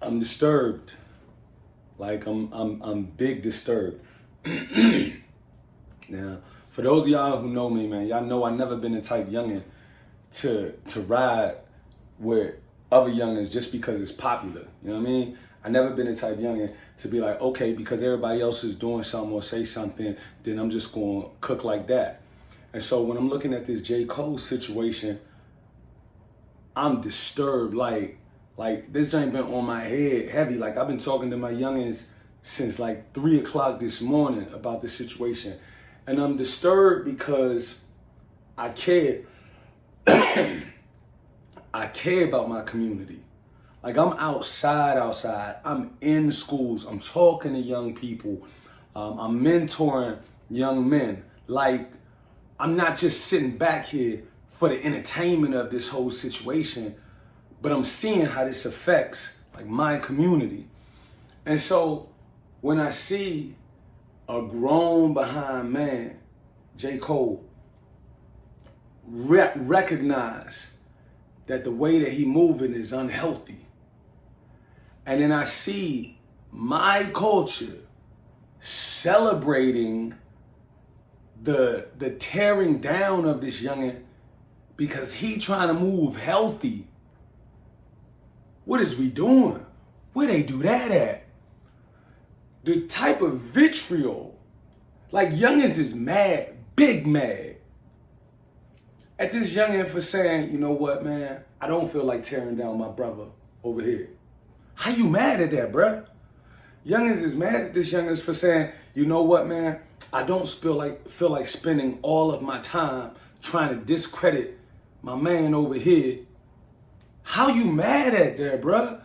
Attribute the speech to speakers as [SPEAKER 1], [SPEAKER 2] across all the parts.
[SPEAKER 1] I'm disturbed. Like I'm big disturbed. Now, for those of y'all who know me, man, y'all know I never been the type youngin to ride with other youngins just because it's popular. You know what I mean? I never been the type youngin to be like, okay, because everybody else is doing something or say something, then I'm just gonna cook like that. And so when I'm looking at this J. Cole situation, I'm disturbed. Like this joint been on my head heavy. Like I've been talking to my youngins since like 3 o'clock this morning about this situation. And I'm disturbed because I care. I care about my community. Like I'm outside. I'm in schools. I'm talking to young people. I'm mentoring young men. Like I'm not just sitting back here for the entertainment of this whole situation, but I'm seeing how this affects like my community. And so when I see a grown behind man, J. Cole, recognize that the way that he moving is unhealthy. And then I see my culture celebrating the tearing down of this youngin because he trying to move healthy. What is we doing? Where they do that at? The type of vitriol, like youngins is mad, big mad at this youngin for saying, you know what, man, I don't feel like tearing down my brother over here. How you mad at that, bruh? Youngins is mad at this youngins for saying, you know what, man, I don't feel like spending all of my time trying to discredit my man over here. How you mad at that, bruh?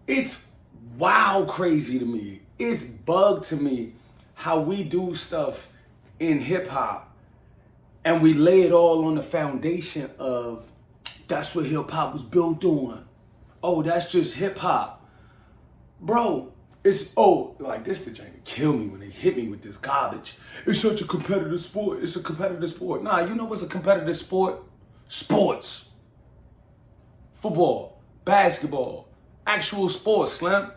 [SPEAKER 1] It's wild crazy to me. It's bugged to me how we do stuff in hip hop and we lay it all on the foundation of that's what hip hop was built on. Oh, that's just hip hop. Bro, like this the joint to kill me when they hit me with this garbage. It's such a competitive sport. It's a competitive sport. Nah, you know what's a competitive sport? Sports. Football, basketball, actual sports, Slim.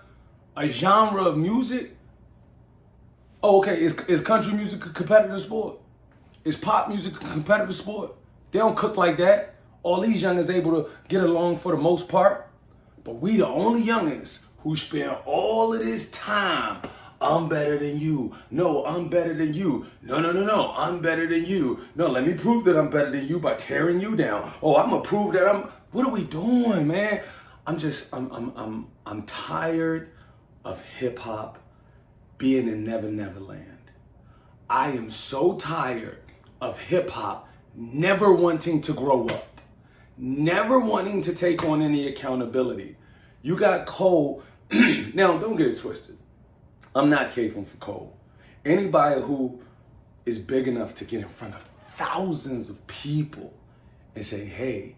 [SPEAKER 1] A genre of music. Oh, okay, is country music a competitive sport? Is pop music a competitive sport? They don't cook like that. All these youngins able to get along for the most part. But we the only youngins who spend all of this time. I'm better than you. No, I'm better than you. No, I'm better than you. No, let me prove that I'm better than you by tearing you down. Oh, I'm gonna prove that what are we doing, man? I'm tired of hip hop being in Never Never Land. I am so tired of hip hop never wanting to grow up, never wanting to take on any accountability. You got Cole. Now, don't get it twisted. I'm not caping for Cole. Anybody who is big enough to get in front of thousands of people and say, hey,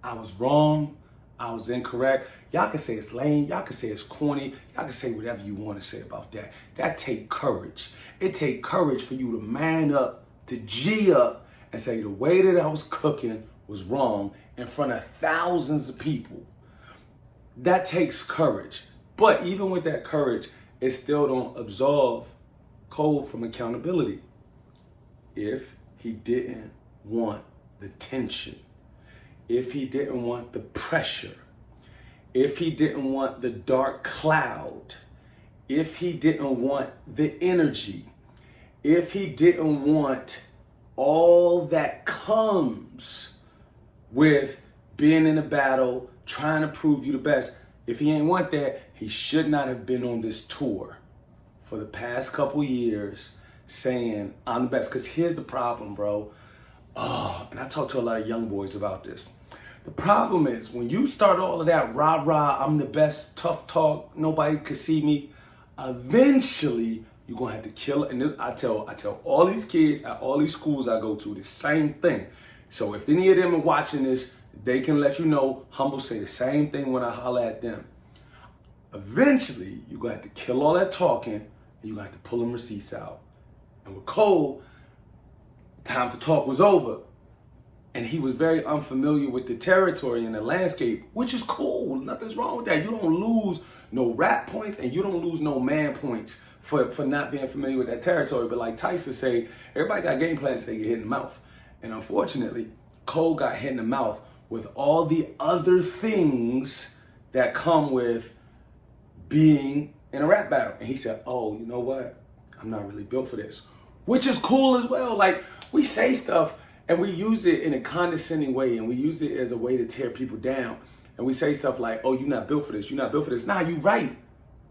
[SPEAKER 1] I was wrong, I was incorrect. Y'all can say it's lame, y'all can say it's corny, y'all can say whatever you want to say about that. That take courage. It take courage for you to man up, to G up, and say the way that I was cooking was wrong in front of thousands of people. That takes courage. But even with that courage, it still don't absolve Cole from accountability. If he didn't want the tension, if he didn't want the pressure, if he didn't want the dark cloud, if he didn't want the energy, if he didn't want all that comes with being in a battle, trying to prove you the best, if he ain't want that, he should not have been on this tour for the past couple years saying, I'm the best. Because here's the problem, bro. And I talk to a lot of young boys about this. The problem is when you start all of that rah-rah, I'm the best, tough talk, nobody could see me, eventually you're going to have to kill it. And this, I tell all these kids at all these schools I go to the same thing. So if any of them are watching this, they can let you know, Humble say the same thing when I holler at them. Eventually, you're going to have to kill all that talking and you're going to have to pull them receipts out. And with Cole, time for talk was over. and he was very unfamiliar with the territory and the landscape, which is cool. Nothing's wrong with that. You don't lose no rap points and you don't lose no man points for not being familiar with that territory. But like Tyson say, everybody got game plans, they get hit in the mouth. And unfortunately, Cole got hit in the mouth with all the other things that come with being in a rap battle. And he said, oh, you know what? I'm not really built for this, which is cool as well. Like, we say stuff and we use it in a condescending way, and we use it as a way to tear people down. And we say stuff like, oh, you're not built for this. You're not built for this. Nah, you right.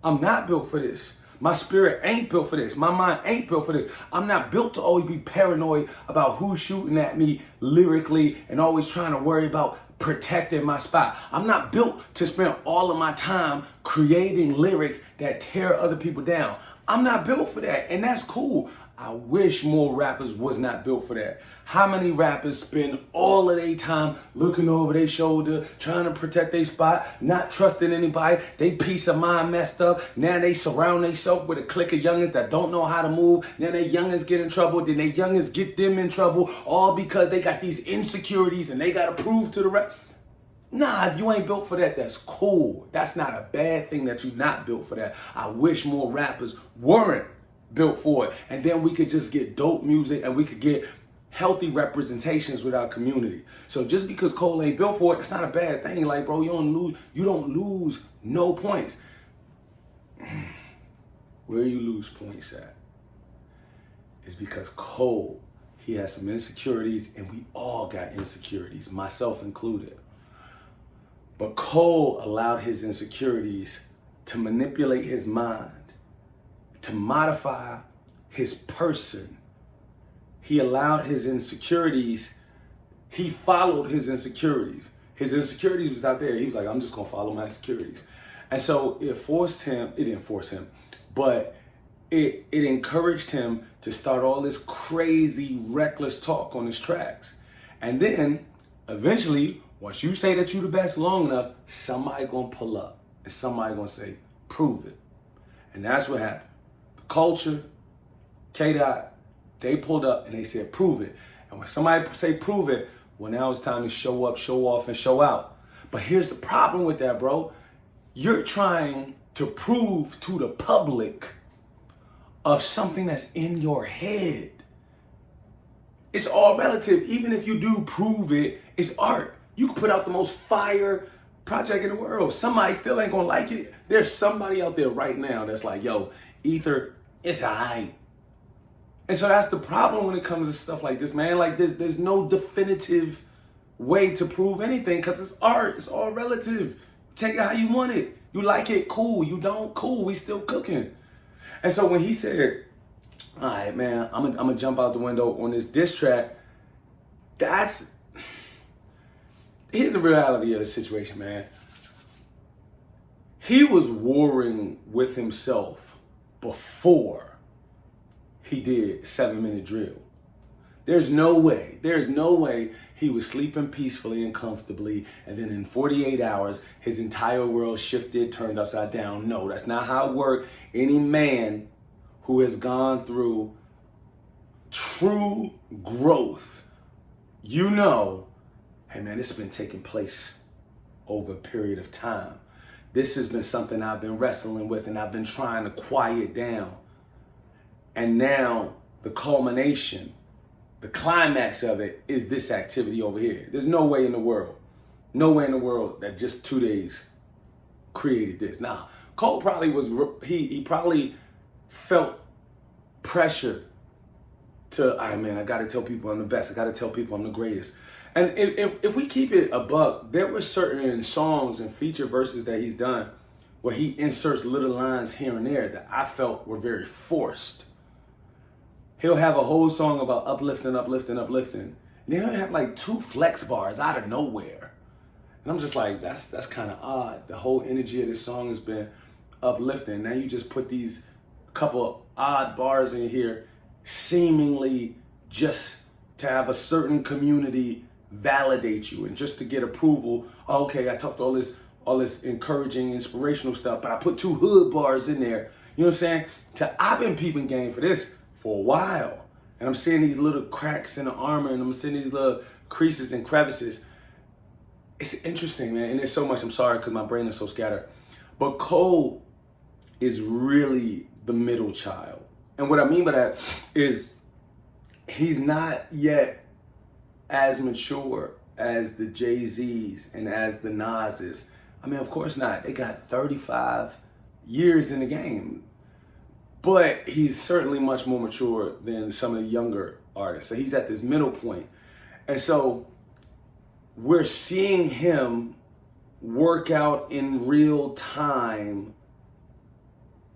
[SPEAKER 1] I'm not built for this. My spirit ain't built for this. My mind ain't built for this. I'm not built to always be paranoid about who's shooting at me lyrically and always trying to worry about protecting my spot. I'm not built to spend all of my time creating lyrics that tear other people down. I'm not built for that, and that's cool. I wish more rappers was not built for that. How many rappers spend all of their time looking over their shoulder, trying to protect their spot, not trusting anybody, they peace of mind messed up, now they surround themselves with a clique of youngins that don't know how to move, now they youngins get in trouble, then they youngins get them in trouble, all because they got these insecurities and they got to prove to the rap. Nah, if you ain't built for that, that's cool. That's not a bad thing that you're not built for that. I wish more rappers weren't built for it. And then we could just get dope music and we could get healthy representations with our community. So just because Cole ain't built for it, it's not a bad thing. Like, bro, you don't lose no points. Where you lose points at is because Cole, he has some insecurities, and we all got insecurities, myself included. But Cole allowed his insecurities to manipulate his mind, to modify his person. He allowed his insecurities, he followed his insecurities. His insecurities was out there. He was like, I'm just gonna follow my insecurities. And so it didn't force him, but it encouraged him to start all this crazy, reckless talk on his tracks. And then eventually, once you say that you the best long enough, somebody gonna pull up and somebody gonna say, prove it. And that's what happened. The Culture, K-Dot, they pulled up and they said, prove it. And when somebody say prove it, well, now it's time to show up, show off, and show out. But here's the problem with that, bro. You're trying to prove to the public of something that's in your head. It's all relative. Even if you do prove it, it's art. You can put out the most fire project in the world. Somebody still ain't gonna like it. There's somebody out there right now that's like, yo, Ether, it's alright. And so that's the problem when it comes to stuff like this, man. Like, there's no definitive way to prove anything because it's art. It's all relative. Take it how you want it. You like it, cool. You don't, cool. We still cooking. And so when he said, all right, man, I'm gonna jump out the window on this diss track, here's the reality of the situation, man. He was warring with himself before he did 7 Minute Drill. There's no way he was sleeping peacefully and comfortably, and then in 48 hours, his entire world shifted, turned upside down. No, that's not how it works. Any man who has gone through true growth, you know, hey man, this has been taking place over a period of time. This has been something I've been wrestling with and I've been trying to quiet down. And now the culmination, the climax of it is this activity over here. There's no way in the world that just 2 days created this. Now, Cole probably he probably felt pressure to, all right, man, I gotta tell people I'm the best. I gotta tell people I'm the greatest. And if we keep it a buck, there were certain songs and feature verses that he's done where he inserts little lines here and there that I felt were very forced. He'll have a whole song about uplifting. And then he'll have like 2 flex bars out of nowhere. And I'm just like, that's kind of odd. The whole energy of this song has been uplifting. Now you just put these couple odd bars in here, seemingly just to have a certain community validate you and just to get approval. Oh, okay, I talked all this encouraging, inspirational stuff, but I put 2 hood bars in there. You know what I'm saying? I've been peeping game for this for a while. And I'm seeing these little cracks in the armor, and I'm seeing these little creases and crevices. It's interesting, man, and there's so much. I'm sorry because my brain is so scattered. But Cole is really the middle child. And what I mean by that is he's not yet as mature as the Jay-Z's and as the Nas's. I mean, of course not. They got 35 years in the game. But he's certainly much more mature than some of the younger artists. So he's at this middle point. And so we're seeing him work out in real time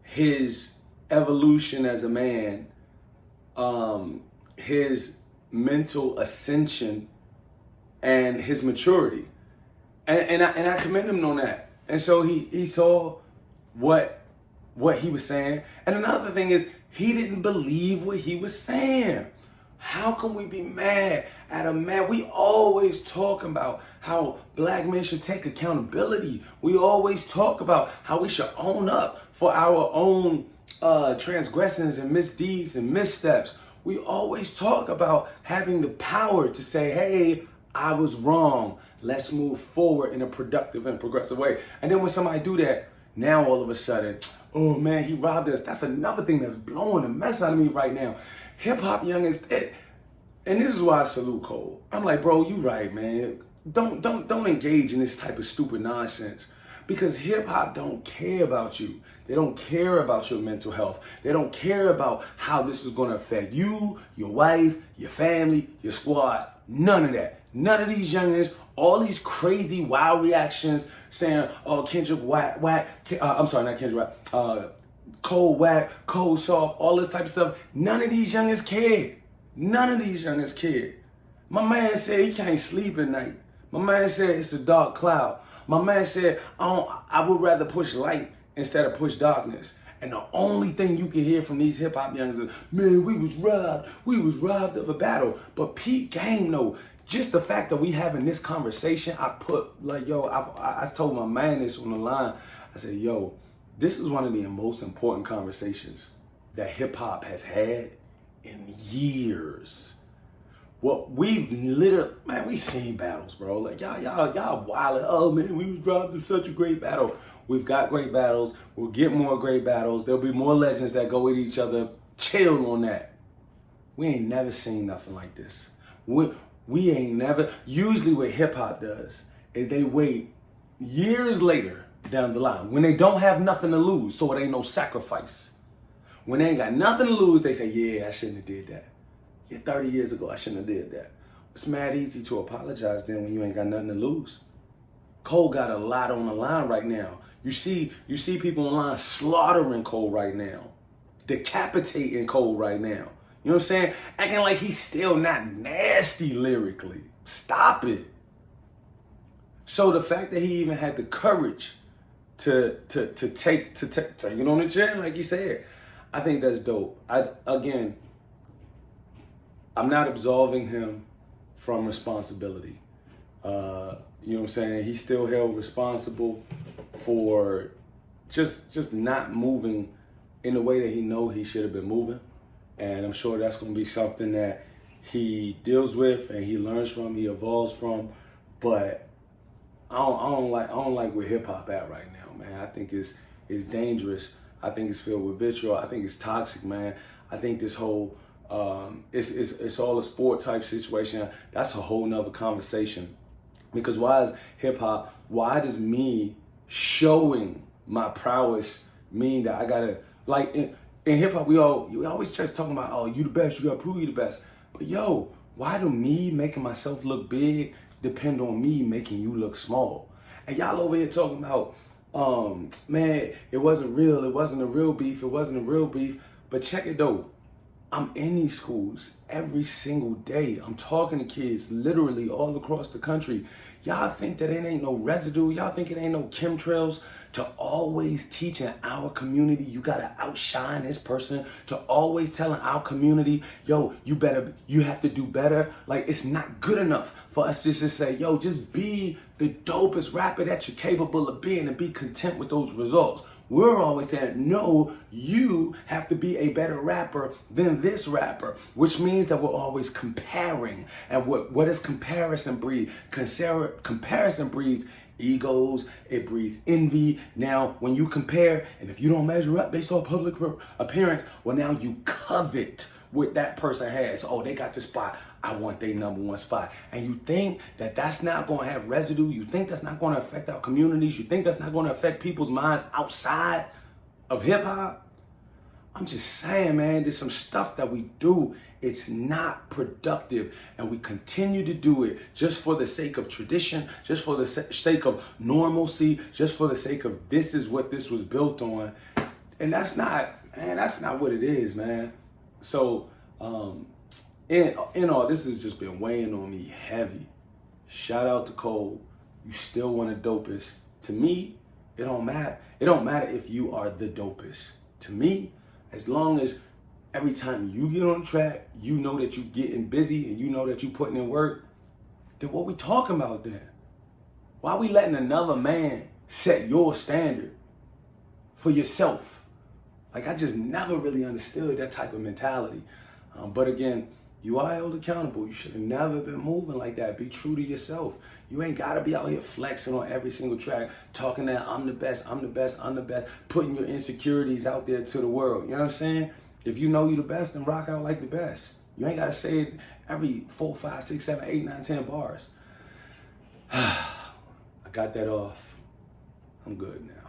[SPEAKER 1] his evolution as a man, his mental ascension, and his maturity. And I commend him on that. And so he saw what he was saying. And another thing is, he didn't believe what he was saying. How can we be mad at a man? We always talk about how black men should take accountability. We always talk about how we should own up for our own transgressions and misdeeds and missteps. We always talk about having the power to say, hey, I was wrong. Let's move forward in a productive and progressive way. And then when somebody do that, now all of a sudden, oh man, he robbed us. That's another thing that's blowing the mess out of me right now. Hip hop youngins, and this is why I salute Cole. I'm like, bro, you right, man. Don't engage in this type of stupid nonsense, because hip hop don't care about you. They don't care about your mental health. They don't care about how this is going to affect you, your wife, your family, your squad. None of that. None of these youngins, all these crazy wild reactions saying, oh, Kendrick whack, I'm sorry, not Kendrick whack, Cole whack, Cole soft, all this type of stuff. None of these youngins care. None of these youngins care. My man said he can't sleep at night. My man said it's a dark cloud. My man said I would rather push light instead of push darkness. And the only thing you can hear from these hip hop youngins is, man, we was robbed of a battle. But peep game though, just the fact that we having this conversation, I put like, yo, I told my man this on the line. I said, yo, this is one of the most important conversations that hip hop has had in years. Well, we've literally, man, we seen battles, bro. Like y'all wildin'. Oh man, we was robbed of such a great battle. We've got great battles. We'll get more great battles. There'll be more legends that go with each other. Chill on that. We ain't never seen nothing like this. We ain't never. Usually what hip hop does is they wait years later down the line when they don't have nothing to lose, so it ain't no sacrifice. When they ain't got nothing to lose, they say, yeah, I shouldn't have did that. Yeah, 30 years ago, I shouldn't have did that. It's mad easy to apologize then when you ain't got nothing to lose. Cole got a lot on the line right now. You see people online slaughtering Cole right now, decapitating Cole right now. You know what I'm saying? Acting like he's still not nasty lyrically. Stop it. So the fact that he even had the courage to take it on the chin, like he said, I think that's dope. I'm not absolving him from responsibility. You know what I'm saying? He's still held responsible for just not moving in the way that he know he should have been moving. And I'm sure that's going to be something that he deals with and he learns from, he evolves from. But I don't like where hip hop at right now, man. I think it's dangerous. I think it's filled with vitriol. I think it's toxic, man. I think this whole it's all a sport type situation. That's a whole nother conversation. Because why does me showing my prowess mean that I gotta, like in hip hop, we always just talking about, oh, you the best, you gotta prove you the best. But yo, why do me making myself look big depend on me making you look small? And y'all over here talking about, man, it wasn't real, it wasn't a real beef. But check it though. I'm in these schools every single day. I'm talking to kids literally all across the country. Y'all think that it ain't no residue? Y'all think it ain't no chemtrails to always teaching our community you gotta outshine this person, to always telling our community, yo, you have to do better? Like, it's not good enough for us to just say, yo, just be the dopest rapper that you're capable of being and be content with those results. We're always saying, no, you have to be a better rapper than this rapper, which means that we're always comparing. And what does comparison breed? Comparison breeds egos, it breeds envy. Now, when you compare, and if you don't measure up based on public appearance, well, now you covet what that person has. Oh, they got the spot. I want their number one spot. And you think that that's not going to have residue? You think that's not going to affect our communities? You think that's not going to affect people's minds outside of hip hop? I'm just saying, man, there's some stuff that we do. It's not productive, and we continue to do it just for the sake of tradition, just for the sake of normalcy, just for the sake of this is what this was built on. And that's not what it is, man. So, this has just been weighing on me heavy. Shout out to Cole. You still one of the dopest. To me, it don't matter. It don't matter if you are the dopest. To me, as long as every time you get on the track, you know that you getting busy and you know that you putting in work, then what we talking about then? Why we letting another man set your standard for yourself? Like, I just never really understood that type of mentality. But again, you are held accountable. You should have never been moving like that. Be true to yourself. You ain't got to be out here flexing on every single track, talking that I'm the best, I'm the best, I'm the best, putting your insecurities out there to the world. You know what I'm saying? If you know you the best, then rock out like the best. You ain't got to say it every 4, 5, 6, 7, 8, 9, 10 bars. I got that off. I'm good now.